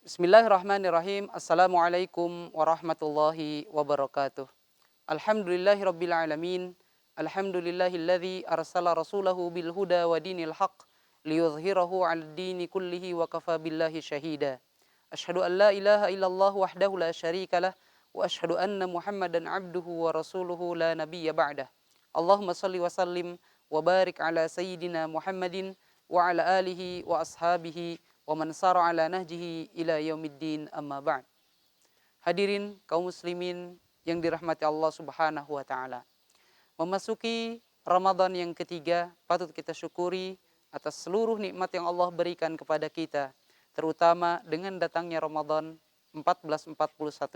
Bismillahirrahmanirrahim. Assalamualaikum warahmatullahi wabarakatuh. Alhamdulillahirabbil alamin. Alhamdulillahilladzi arsala rasulahu bil huda wa dinil haqq liyudhhirahu 'alad dini kullihi wa kafa billahi syahida. Asyhadu an la ilaha illallah wahdahu la syarikalah wa asyhadu anna Muhammadan 'abduhu wa rasuluhu la nabiyya ba'dah. Allahumma shalli wa sallim wa barik ala sayyidina Muhammadin wa ala alihi wa ashabihi wa man sara ala nahjihi ila yaumiddin, amma ba'd. Hadirin kaum muslimin yang dirahmati Allah Subhanahu wa taala. Memasuki Ramadan yang ketiga, patut kita syukuri atas seluruh nikmat yang Allah berikan kepada kita, terutama dengan datangnya Ramadan 1441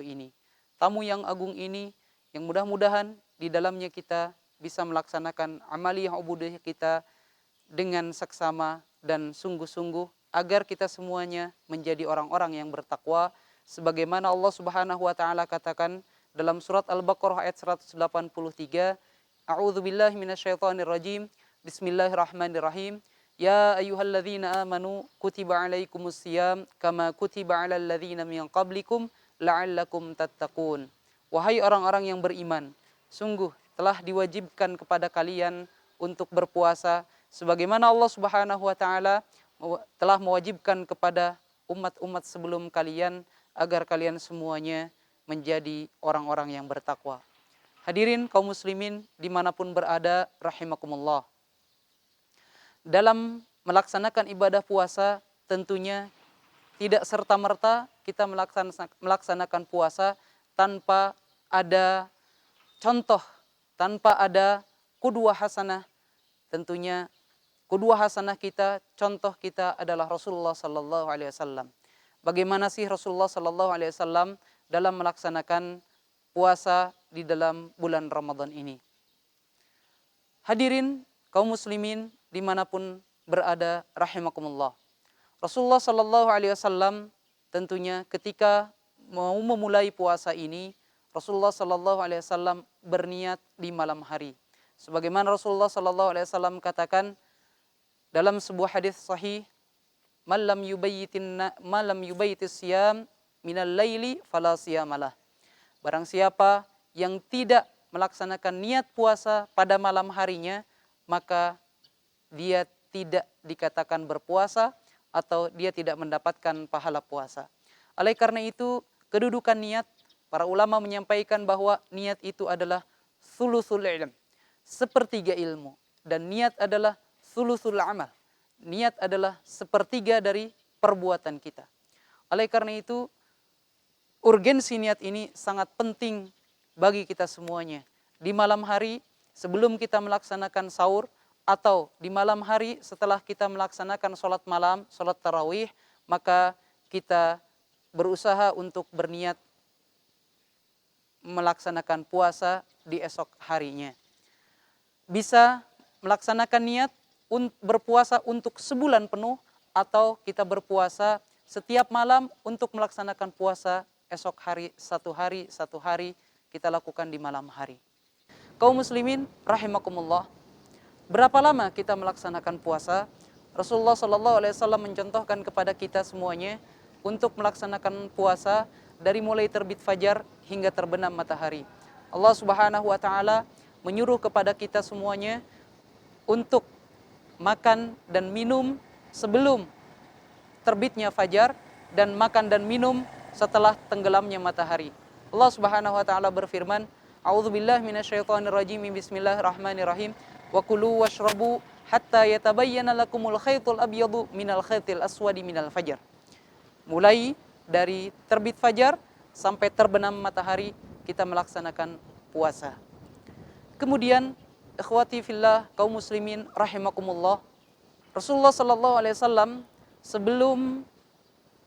ini. Tamu yang agung ini yang mudah-mudahan di dalamnya kita bisa melaksanakan amaliyah ubudiyah kita dengan seksama dan sungguh-sungguh, agar kita semuanya menjadi orang-orang yang bertakwa sebagaimana Allah Subhanahu wa taala katakan dalam surat Al-Baqarah ayat 183, A'udzubillahi minasyaitonir rajim. Bismillahirrahmanirrahim. Ya ayyuhalladzina amanu kutiba alaikumusiyam kama kutiba alal ladzina min qablikum la'allakum tattaqun. Wahai orang-orang yang beriman, sungguh telah diwajibkan kepada kalian untuk berpuasa sebagaimana Allah Subhanahu wa taala telah mewajibkan kepada umat-umat sebelum kalian agar kalian semuanya menjadi orang-orang yang bertakwa. Hadirin kaum muslimin dimanapun berada, rahimakumullah. Dalam melaksanakan ibadah puasa tentunya tidak serta-merta kita melaksanakan puasa tanpa ada contoh, tanpa ada qudwah hasanah. Tentunya qudwah hasanah kita, contoh kita adalah Rasulullah sallallahu alaihi wasallam. Bagaimana sih Rasulullah sallallahu alaihi wasallam dalam melaksanakan puasa di dalam bulan Ramadan ini? Hadirin kaum muslimin dimanapun berada, rahimakumullah. Rasulullah sallallahu alaihi wasallam tentunya ketika mau memulai puasa ini, Rasulullah sallallahu alaihi wasallam berniat di malam hari. Sebagaimana Rasulullah sallallahu alaihi wasallam katakan dalam sebuah hadis sahih, malam yubayyitis siyam minal laili fala siyamalah. Barang siapa yang tidak melaksanakan niat puasa pada malam harinya, maka dia tidak dikatakan berpuasa atau dia tidak mendapatkan pahala puasa. Oleh karena itu, kedudukan niat, para ulama menyampaikan bahwa niat itu adalah thuluthul ilm, sepertiga ilmu, dan niat adalah thuluthul amal. Niat adalah sepertiga dari perbuatan kita. Oleh karena itu, urgensi niat ini sangat penting bagi kita semuanya. Di malam hari sebelum kita melaksanakan sahur, atau di malam hari setelah kita melaksanakan sholat malam, sholat tarawih, maka kita berusaha untuk berniat melaksanakan puasa di esok harinya. Bisa melaksanakan niat berpuasa untuk sebulan penuh, atau kita berpuasa setiap malam untuk melaksanakan puasa esok hari satu hari kita lakukan di malam hari. Kaum muslimin rahimakumullah, berapa lama kita melaksanakan puasa? Rasulullah sallallahu alaihi wasallam mencontohkan kepada kita semuanya untuk melaksanakan puasa dari mulai terbit fajar hingga terbenam matahari. Allah Subhanahu wa taala menyuruh kepada kita semuanya untuk makan dan minum sebelum terbitnya fajar dan makan dan minum setelah tenggelamnya matahari. Allah Subhanahu wa taala berfirman, A'udzubillahi minasyaitonirrajim. Bismillahirrahmanirrahim. Wa kulu washrabu hatta yatabayyana lakumul khaytul abyadu minal khaytil aswadi minal fajar. Mulai dari terbit fajar sampai terbenam matahari kita melaksanakan puasa. Kemudian ikhwati fillah kaum muslimin rahimakumullah, Rasulullah sallallahu alaihi wasallam sebelum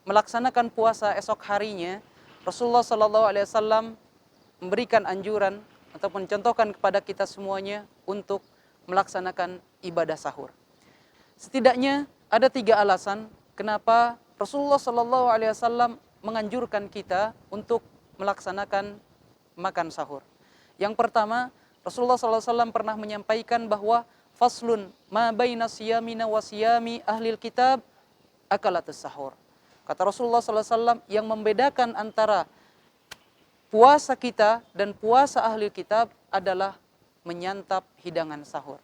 melaksanakan puasa esok harinya, Rasulullah sallallahu alaihi wasallam memberikan anjuran atau mencontohkan kepada kita semuanya untuk melaksanakan ibadah sahur. Setidaknya ada 3 alasan kenapa Rasulullah sallallahu alaihi wasallam menganjurkan kita untuk melaksanakan makan sahur. Yang pertama, Rasulullah SAW pernah menyampaikan bahwa faslun ma baina siyamina wa siyami ahlil kitab akalatus sahur. Kata Rasulullah SAW, yang membedakan antara puasa kita dan puasa ahli kitab adalah menyantap hidangan sahur.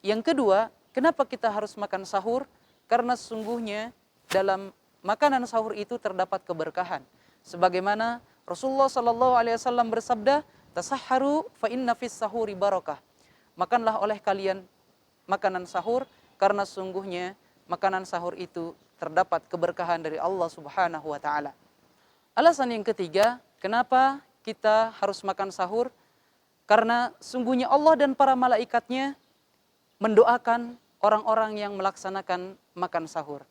Yang kedua, kenapa kita harus makan sahur? Karena sesungguhnya dalam makanan sahur itu terdapat keberkahan. Sebagaimana Rasulullah SAW bersabda, "Tasahharu fa inna fis sahuri barakah." Makanlah oleh kalian makanan sahur, karena sesungguhnya makanan sahur itu terdapat keberkahan dari Allah Subhanahu wa taala. Alasan yang ketiga, kenapa kita harus makan sahur? Karena sungguhnya Allah dan para malaikatnya mendoakan orang-orang yang melaksanakan makan sahur.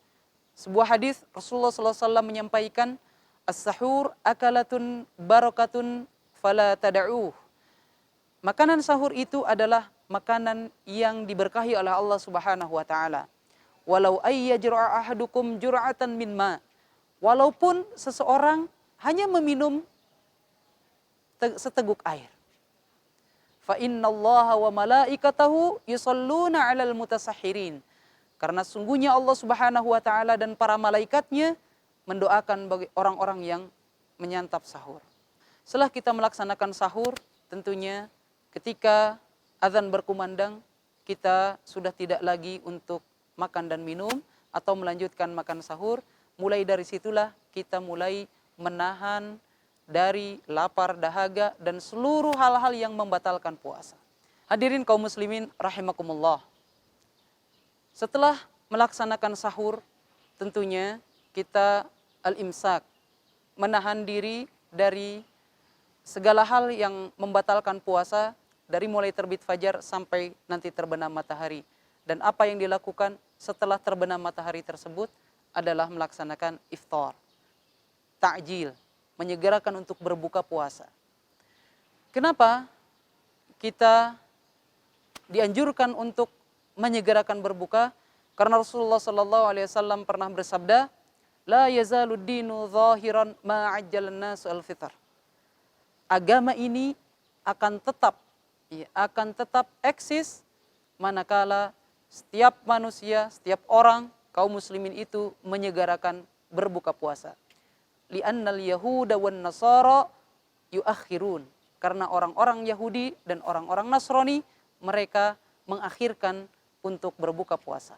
Sebuah hadis Rasulullah SAW menyampaikan, "As-sahur akalatun barakatun fala tada'uh." Makanan sahur itu adalah makanan yang diberkahi oleh Allah Subhanahu wa taala. Walau ayyajra'a ahadukum jur'atan min ma. Walaupun seseorang hanya meminum seteguk air. Fa innallaha wa malaikatahu yusalluna 'alal mutasahhirin. Karena sungguhnya Allah Subhanahu wa taala dan para malaikatnya mendoakan bagi orang-orang yang menyantap sahur. Setelah kita melaksanakan sahur, tentunya ketika azan berkumandang, kita sudah tidak lagi untuk makan dan minum atau melanjutkan makan sahur. Mulai dari situlah kita mulai menahan dari lapar, dahaga, dan seluruh hal-hal yang membatalkan puasa. Hadirin kaum muslimin rahimakumullah. Setelah melaksanakan sahur, tentunya kita al-imsak, menahan diri dari segala hal yang membatalkan puasa, dari mulai terbit fajar sampai nanti terbenam matahari. Dan apa yang dilakukan setelah terbenam matahari tersebut adalah melaksanakan iftar, ta'jil, menyegerakan untuk berbuka puasa. Kenapa kita dianjurkan untuk menyegerakan berbuka? Karena Rasulullah SAW pernah bersabda, "La yazalud dinu zahiran ma ajjalan nasu al-fitr." Agama ini akan tetap eksis manakala setiap manusia, setiap orang, kaum muslimin itu menyegerakan berbuka puasa. Li'annal yahuda wan nasara yuakhirun. Karena orang-orang Yahudi dan orang-orang Nasrani, mereka mengakhirkan untuk berbuka puasa.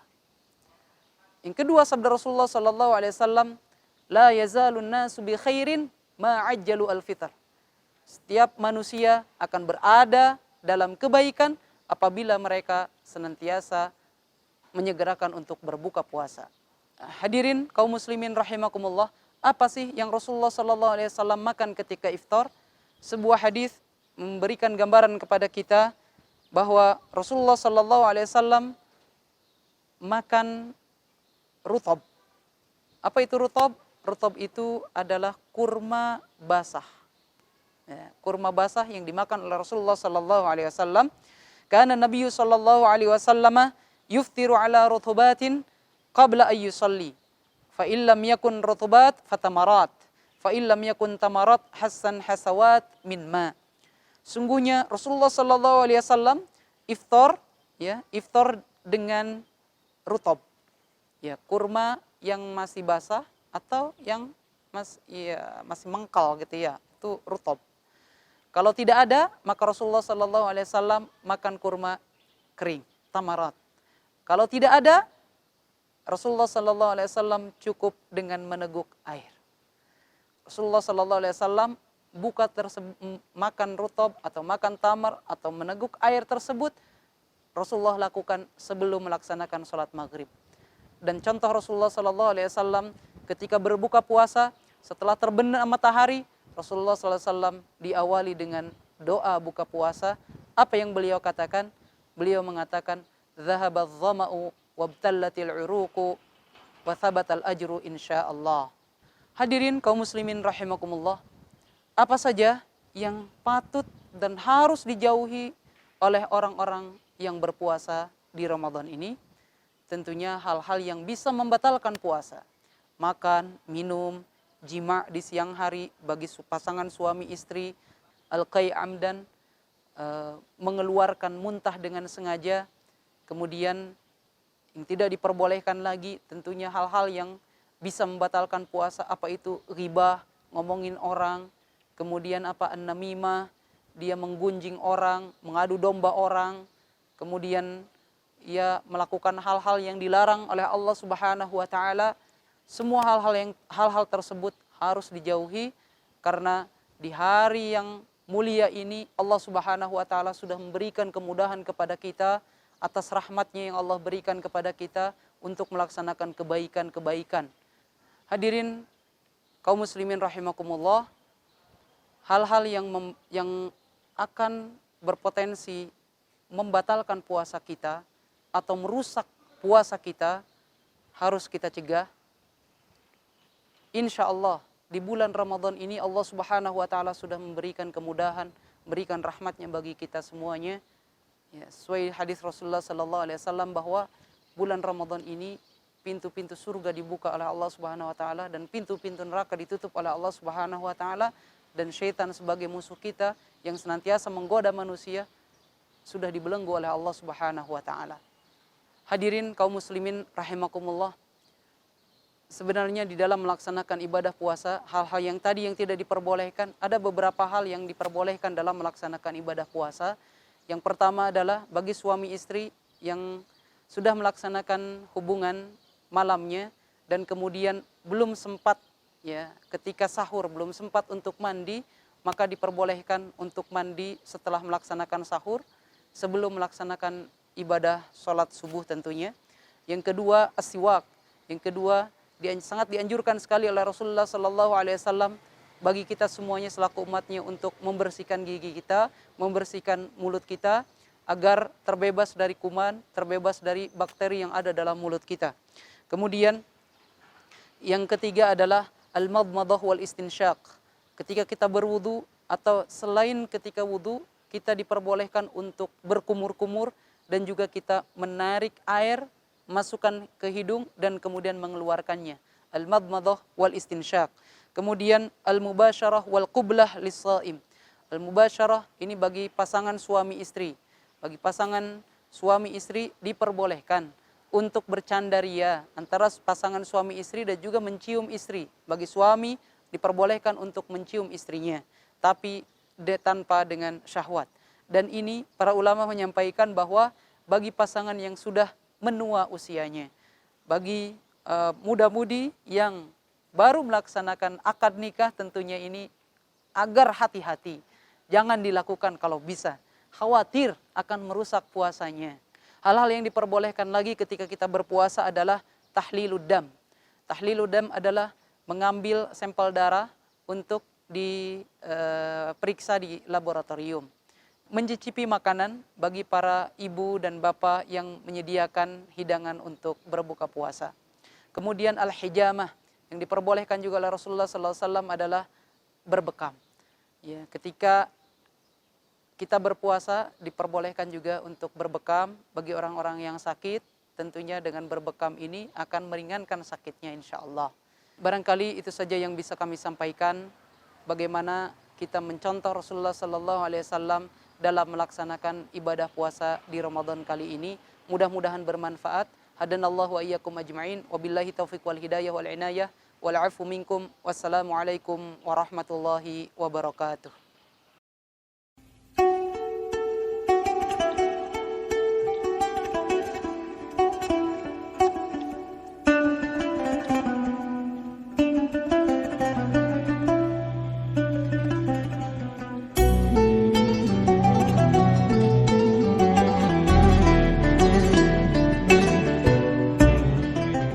Yang kedua, sabda Rasulullah SAW, "La yazalun nasu bi khairin ma ajjalu al-fitr." Setiap manusia akan berada dalam kebaikan apabila mereka senantiasa menyegerakan untuk berbuka puasa. Hadirin kaum muslimin rahimakumullah, apa sih yang Rasulullah SAW makan ketika iftar? Sebuah hadis memberikan gambaran kepada kita bahwa Rasulullah SAW makan rutab. Apa itu rutab? Rutab itu adalah kurma basah. Ya, kurma basah yang dimakan oleh Rasulullah SAW. Karena Nabi SAW yuftiru ala rutubatin qabla ayyusalli. Fa illam yakun rutubat fatamarat. Fa illam yakun tamarat hasan hasawat min ma. Sungguhnya Rasulullah SAW iftar dengan rutab. Ya, kurma yang masih basah atau yang masih mengkal gitu ya. Itu rutab. Kalau tidak ada, maka Rasulullah SAW makan kurma kering, tamarat. Kalau tidak ada, Rasulullah SAW cukup dengan meneguk air. Rasulullah SAW makan rutab atau makan tamar atau meneguk air tersebut, Rasulullah lakukan sebelum melaksanakan sholat maghrib. Dan contoh Rasulullah SAW ketika berbuka puasa, setelah terbenam matahari, Rasulullah SAW diawali dengan doa buka puasa. Apa yang beliau katakan? Beliau mengatakan, "Zahabadz dhama'u wabtallatil uruqu wa thabatal ajru insyaallah." Hadirin kaum muslimin rahimakumullah, apa saja yang patut dan harus dijauhi oleh orang-orang yang berpuasa di Ramadan ini? Tentunya hal-hal yang bisa membatalkan puasa. Makan, minum, jima' di siang hari bagi pasangan suami istri, al-qai' amdan, mengeluarkan muntah dengan sengaja, kemudian yang tidak diperbolehkan lagi tentunya hal-hal yang bisa membatalkan puasa, apa itu ghibah, ngomongin orang, kemudian apa an-namimah, dia menggunjing orang, mengadu domba orang, kemudian ia melakukan hal-hal yang dilarang oleh Allah Subhanahu wa taala. Semua hal-hal tersebut harus dijauhi, karena di hari yang mulia ini Allah Subhanahu wa taala sudah memberikan kemudahan kepada kita atas rahmatnya yang Allah berikan kepada kita untuk melaksanakan kebaikan-kebaikan. Hadirin kaum muslimin rahimakumullah, hal-hal yang akan berpotensi membatalkan puasa kita atau merusak puasa kita harus kita cegah. Insya Allah di bulan Ramadan ini Allah Subhanahu wa taala sudah memberikan kemudahan, memberikan rahmatnya bagi kita semuanya. Ya, sesuai hadis Rasulullah sallallahu alaihi wasallam bahwa bulan Ramadan ini pintu-pintu surga dibuka oleh Allah Subhanahu wa taala dan pintu-pintu neraka ditutup oleh Allah Subhanahu wa taala, dan syaitan sebagai musuh kita yang senantiasa menggoda manusia sudah dibelenggu oleh Allah Subhanahu wa taala. Hadirin kaum muslimin rahimakumullah, sebenarnya di dalam melaksanakan ibadah puasa, hal-hal yang tadi yang tidak diperbolehkan, ada beberapa hal yang diperbolehkan dalam melaksanakan ibadah puasa. Yang pertama adalah bagi suami istri yang sudah melaksanakan hubungan malamnya dan kemudian belum sempat, ya, ketika sahur belum sempat untuk mandi, maka diperbolehkan untuk mandi setelah melaksanakan sahur sebelum melaksanakan ibadah sholat subuh tentunya. Yang kedua as-siwak. Yang kedua sangat dianjurkan sekali oleh Rasulullah sallallahu alaihi wasallam bagi kita semuanya selaku umatnya untuk membersihkan gigi kita, membersihkan mulut kita agar terbebas dari kuman, terbebas dari bakteri yang ada dalam mulut kita. Kemudian yang ketiga adalah al-madmadah wal istinsyaq. Ketika kita berwudu atau selain ketika wudu, kita diperbolehkan untuk berkumur-kumur dan juga kita menarik air, masukkan ke hidung dan kemudian mengeluarkannya. Al-madmadah wal istinsyaq. Kemudian al-mubasyarah wal qublah lis-shaim. Al-mubasyarah ini bagi pasangan suami istri. Bagi pasangan suami istri diperbolehkan untuk bercandaria antara pasangan suami istri dan juga mencium istri. Bagi suami diperbolehkan untuk mencium istrinya, tapi tanpa dengan syahwat. Dan ini para ulama menyampaikan bahwa bagi pasangan yang sudah menua usianya, bagi muda-mudi yang baru melaksanakan akad nikah, tentunya ini agar hati-hati, jangan dilakukan kalau bisa, khawatir akan merusak puasanya. Hal-hal yang diperbolehkan lagi ketika kita berpuasa adalah tahlilud dam. Tahlilud dam adalah mengambil sampel darah untuk diperiksa di laboratorium. Mencicipi makanan bagi para ibu dan bapak yang menyediakan hidangan untuk berbuka puasa. Kemudian al-hijamah yang diperbolehkan juga oleh Rasulullah SAW adalah berbekam. Ya, ketika kita berpuasa diperbolehkan juga untuk berbekam bagi orang-orang yang sakit. Tentunya dengan berbekam ini akan meringankan sakitnya insya Allah. Barangkali itu saja yang bisa kami sampaikan. Bagaimana kita mencontoh Rasulullah SAW dalam melaksanakan ibadah puasa di Ramadan kali ini. Mudah-mudahan bermanfaat. Hadanallahu wa iyyakum ajma'in. Wabillahi taufiq wal hidayah wal inayah. Wal afu minkum. Wassalamualaikum warahmatullahi wabarakatuh.